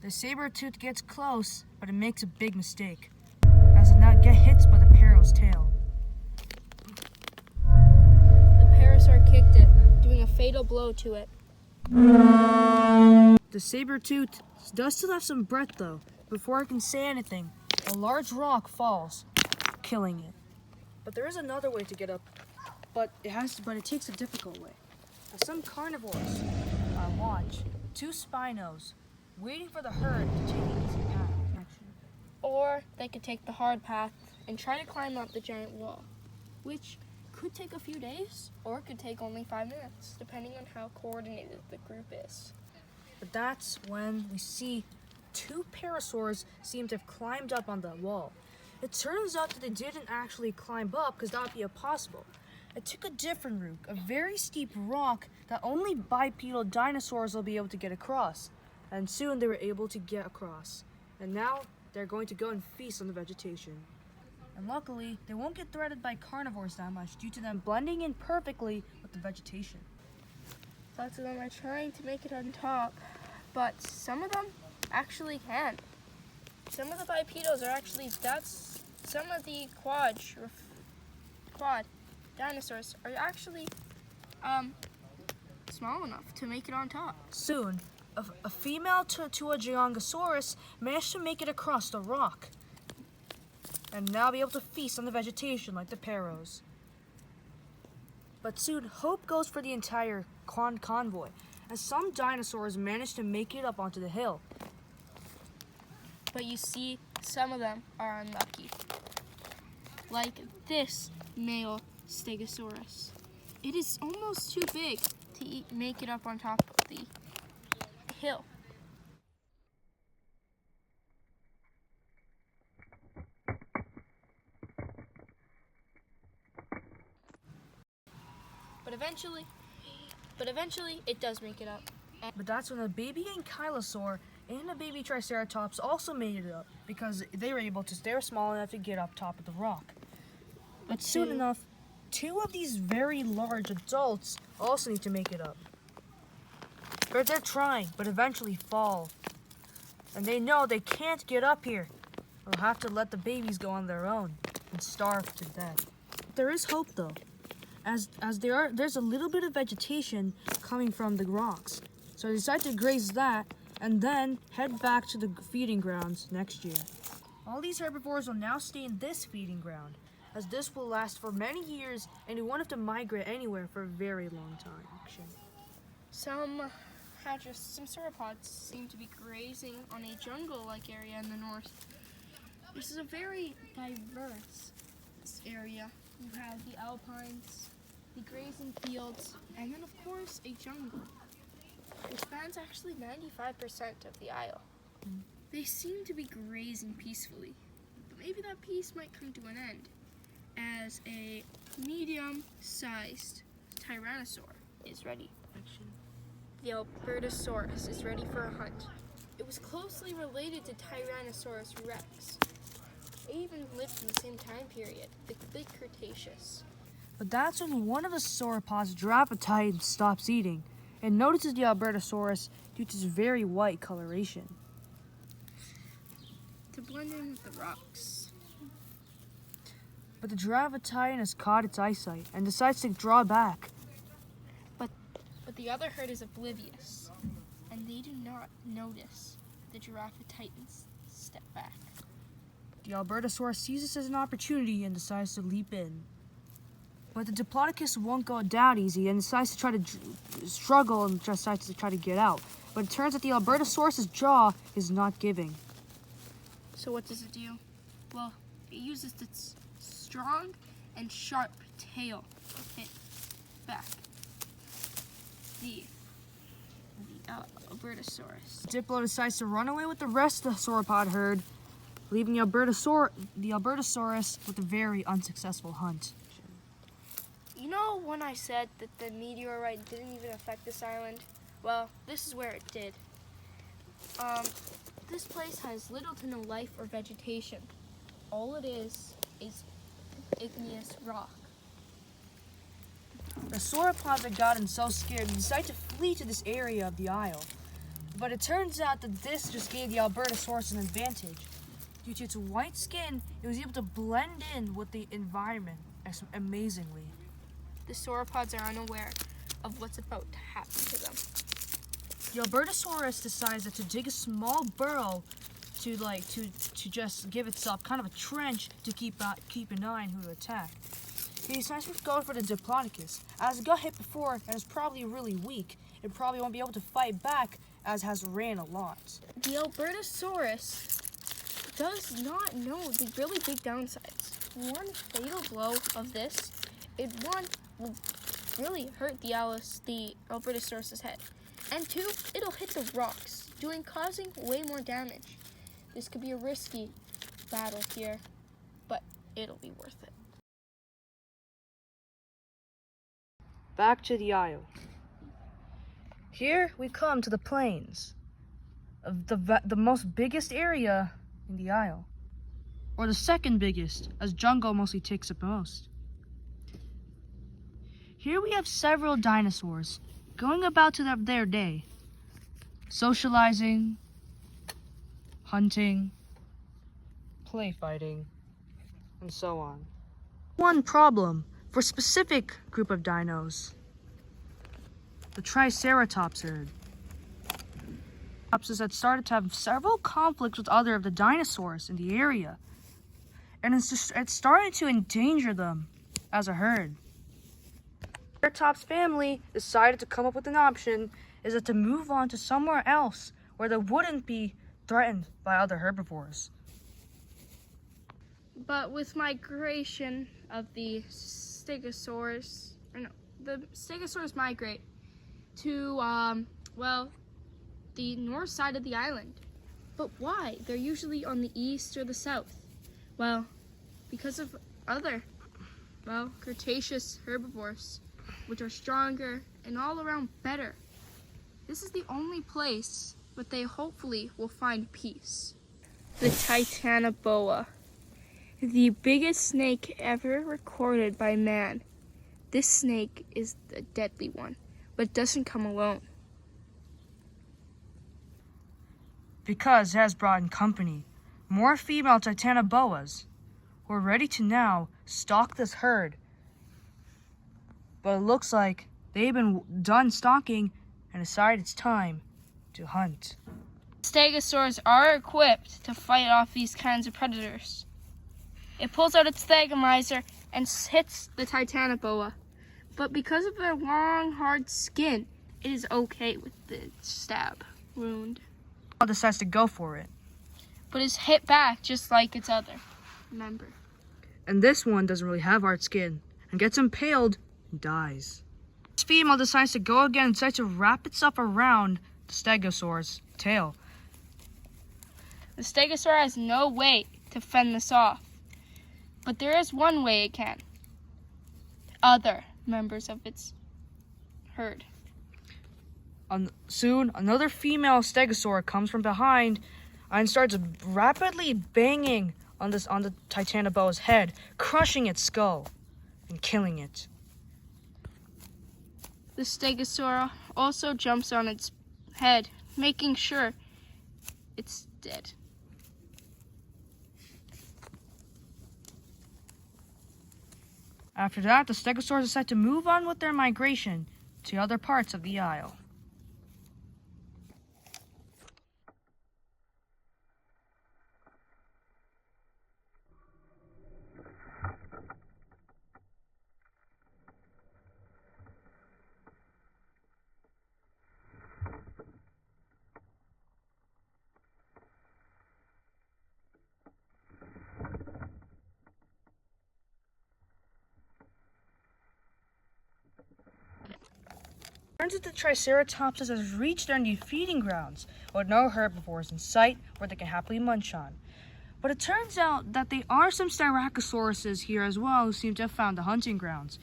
The saber-tooth gets close, but it makes a big mistake, as it now gets hit by the Paro's tail. The Parasaur kicked it, doing a fatal blow to it. The saber-tooth does still have some breath though. Before it can say anything, a large rock falls, killing it. But there is another way to get up, but it takes a difficult way. As some carnivores watch two Spinos waiting for the herd to take an easy path. Or they could take the hard path and try to climb up the giant wall, which could take a few days or it could take only 5 minutes, depending on how coordinated the group is. But that's when we see two parasaurs seem to have climbed up on the wall. It turns out that they didn't actually climb up because that would be impossible. It took a different route, a very steep rock that only bipedal dinosaurs will be able to get across. And soon they were able to get across. And now they're going to go and feast on the vegetation. And luckily, they won't get threatened by carnivores that much due to them blending in perfectly with the vegetation. Lots of them are trying to make it on top, but some of them actually can. Some of the bipedals are actually, some of the quad dinosaurs are actually small enough to make it on top. Soon, a female Tuagiangosaurus managed to make it across the rock and now be able to feast on the vegetation like the Paros. But soon, hope goes for the entire convoy, as some dinosaurs managed to make it up onto the hill. But you see, some of them are unlucky. Like this male Stegosaurus. It is almost too big to make it up on top of the hill. But eventually it does make it up. But that's when a baby ankylosaur and a baby triceratops also made it up because they were small enough to get up top of the rock. But soon enough, two of these very large adults also need to make it up. But they're trying, but eventually fall. And they know they can't get up here. They'll have to let the babies go on their own and starve to death. There is hope though, as there's a little bit of vegetation coming from the rocks. So they decide to graze that and then head back to the feeding grounds next year. All these herbivores will now stay in this feeding ground, as this will last for many years and they won't have to migrate anywhere for a very long time. Some sauropods seem to be grazing on a jungle-like area in the north. This is a very diverse area. You have the alpines, the grazing fields, and then of course a jungle, which spans actually 95% of the isle. They seem to be grazing peacefully, but maybe that peace might come to an end as a medium-sized tyrannosaur is ready. The Albertosaurus is ready for a hunt. It was closely related to Tyrannosaurus rex. It even lived in the same time period, the late Cretaceous. But that's when one of the sauropods, Giraffatitan, stops eating and notices the Albertosaurus due to its very white coloration. To blend in with the rocks. But the Giraffatitan has caught its eyesight and decides to draw back. But the other herd is oblivious, and they do not notice the Giraffatitan's step back. The Albertosaurus sees this as an opportunity and decides to leap in. But the Diplodocus won't go down easy and decides to try to struggle and decides to try to get out. But it turns out the Albertosaurus's jaw is not giving. So what does it do? Well, it uses its strong and sharp tail to hit back the Albertosaurus. Diplo decides to run away with the rest of the sauropod herd, leaving the Albertosaurus with a very unsuccessful hunt. You know when I said that the meteorite didn't even affect this island? Well, this is where it did. This place has little to no life or vegetation. All it is igneous rock. The sauropods had gotten so scared they decided to flee to this area of the isle. But it turns out that this just gave the Albertosaurus an advantage. Due to its white skin, it was able to blend in with the environment amazingly. The sauropods are unaware of what's about to happen to them. The Albertosaurus decides that to dig a small burrow to just give itself kind of a trench to keep an eye on who to attack. He decides to go for the Diplodocus. As it got hit before and is probably really weak, it probably won't be able to fight back as it has ran a lot. The Albertosaurus does not know the really big downsides. One fatal blow of this, one will really hurt the Albertosaurus's head. And two, it'll hit the rocks, causing way more damage. This could be a risky battle here, but it'll be worth it. Back to the Isle. Here we come to the plains of the most biggest area in the Isle, or the second biggest, as jungle mostly takes up most. Here we have several dinosaurs going about to their day, socializing, hunting, play fighting, and so on. One problem for a specific group of dinos, the Triceratops herd. Had started to have several conflicts with other of the dinosaurs in the area, and it's starting to endanger them as a herd. The Triceratops family decided to come up with an option, is that to move on to somewhere else where they wouldn't be threatened by other herbivores. But with migration of the Stegosaurus migrate to, the north side of the island. But why? They're usually on the east or the south. Well, because of other, Cretaceous herbivores, which are stronger and all around better. This is the only place, but they hopefully will find peace. The Titanoboa, the biggest snake ever recorded by man. This snake is the deadly one, but it doesn't come alone. Because it has brought in company more female Titanoboas who are ready to now stalk this herd. But it looks like they've been done stalking and decided it's time to hunt. Stegosaurs are equipped to fight off these kinds of predators. It pulls out its Stegomizer and hits the Titanoboa. But because of their long, hard skin, it is okay with the stab wound. It decides to go for it. But is hit back just like its other member. And this one doesn't really have hard skin and gets impaled and dies. This female decides to go again and decides to wrap itself around the Stegosaur's tail. The Stegosaur has no way to fend this off. But there is one way it can. Other members of its herd. Soon, another female Stegosaur comes from behind and starts rapidly banging on the Titanoboa's head, crushing its skull and killing it. The Stegosaur also jumps on its head, making sure it's dead. After that, the Stegosaurs decide to move on with their migration to other parts of the Isle. Turns out the Triceratops has reached their new feeding grounds, with no herbivores in sight where they can happily munch on. But it turns out that there are some Styracosauruses here as well who seem to have found the hunting grounds.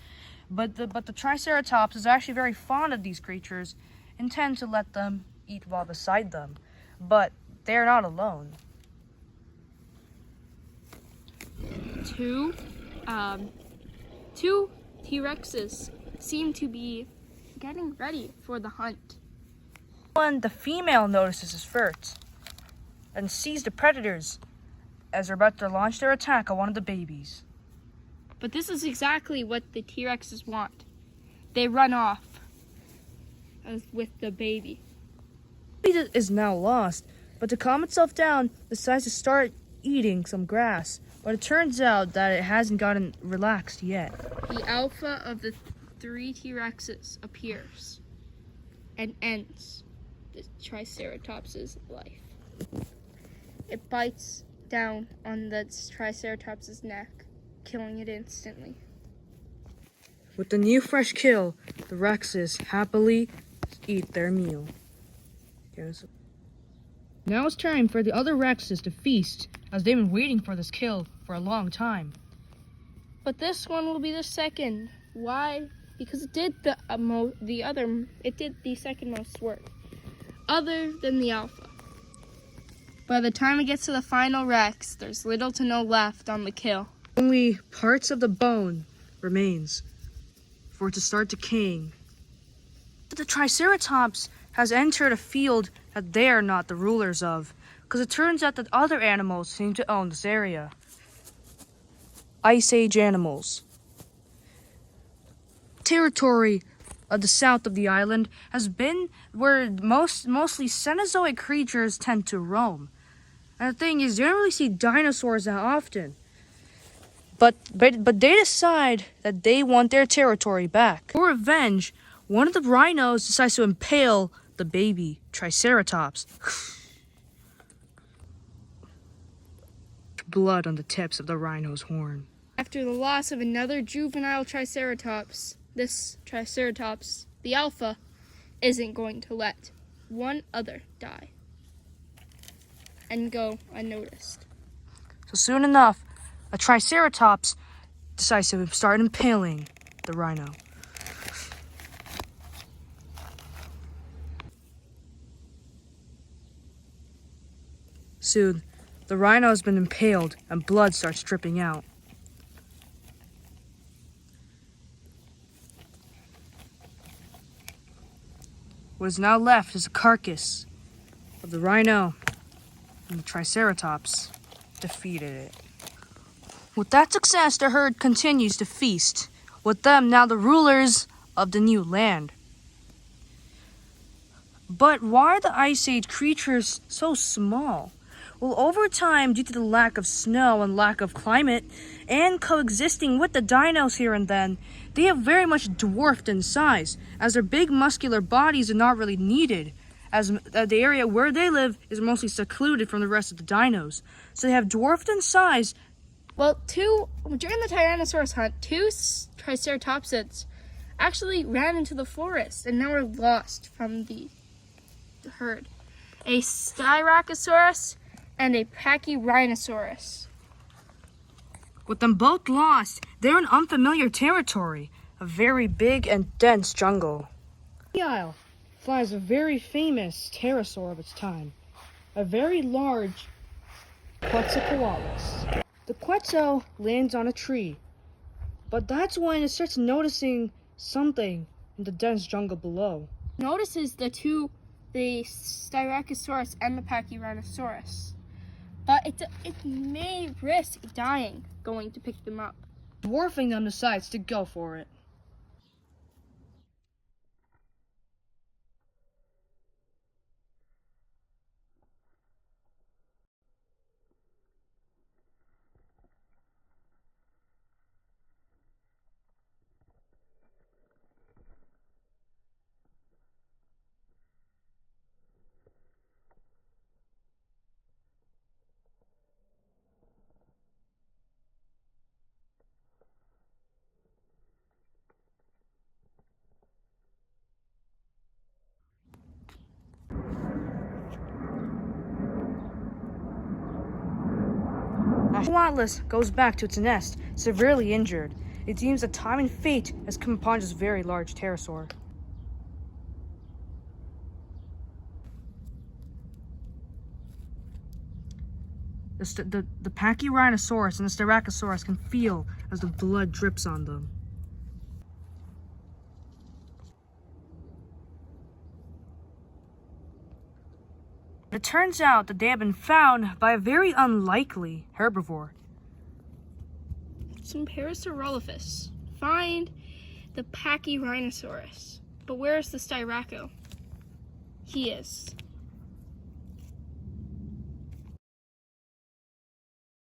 But the Triceratops is actually very fond of these creatures and tend to let them eat while beside them. But they're not alone. Two T-Rexes seem to be getting ready for the hunt. When the female notices this first and sees the predators as they're about to launch their attack on one of the babies. But this is exactly what the T-Rexes want. They run off with the baby. The baby is now lost, but to calm itself down, decides to start eating some grass. But it turns out that it hasn't gotten relaxed yet. The alpha of the 3 T-Rexes appears and ends the Triceratops' life. It bites down on the Triceratops' neck, killing it instantly. With the new fresh kill, the Rexes happily eat their meal. Now it's time for the other Rexes to feast, as they've been waiting for this kill for a long time. But this one will be the second. Why? Because it did the second most work, other than the alpha. By the time it gets to the final Rex, there's little to no left on the kill. Only parts of the bone remains for it to start decaying. The Triceratops has entered a field that they are not the rulers of, because it turns out that other animals seem to own this area. Ice Age animals. Territory of the south of the island has been where mostly Cenozoic creatures tend to roam. And the thing is, you don't really see dinosaurs that often. But they decide that they want their territory back. For revenge, one of the rhinos decides to impale the baby Triceratops. Blood on the tips of the rhino's horn. After the loss of another juvenile Triceratops, this Triceratops, the alpha, isn't going to let one other die and go unnoticed. So soon enough, a Triceratops decides to start impaling the rhino. Soon, the rhino has been impaled and blood starts dripping out. What is now left is a carcass of the rhino, and the Triceratops defeated it. With that success, the herd continues to feast, with them now the rulers of the new land. But why are the Ice Age creatures so small? Well, over time, due to the lack of snow and lack of climate, and coexisting with the dinos here and then, they have very much dwarfed in size, as their big muscular bodies are not really needed, as the area where they live is mostly secluded from the rest of the dinos. So they have dwarfed in size. Well, during the Tyrannosaurus hunt, 2 Triceratopsids actually ran into the forest and now are lost from the herd. A Styracosaurus and a Pachyrhinosaurus. With them both lost, they're in unfamiliar territory, a very big and dense jungle. The isle flies a very famous pterosaur of its time, a very large Quetzalcoatlus. The Quetzal lands on a tree, but that's when it starts noticing something in the dense jungle below. Notices the Styracosaurus and the Pachyrhinosaurus, but it may risk dying going to pick them up. Dwarfing them decides to go for it. Atlas goes back to its nest, severely injured. It deems that time and fate has come upon this very large pterosaur. The Pachyrhinosaurus and the Styracosaurus can feel as the blood drips on them. It turns out that they have been found by a very unlikely herbivore. Some Parasaurolophus. Find the Pachyrhinosaurus. But where is the Styraco? He is.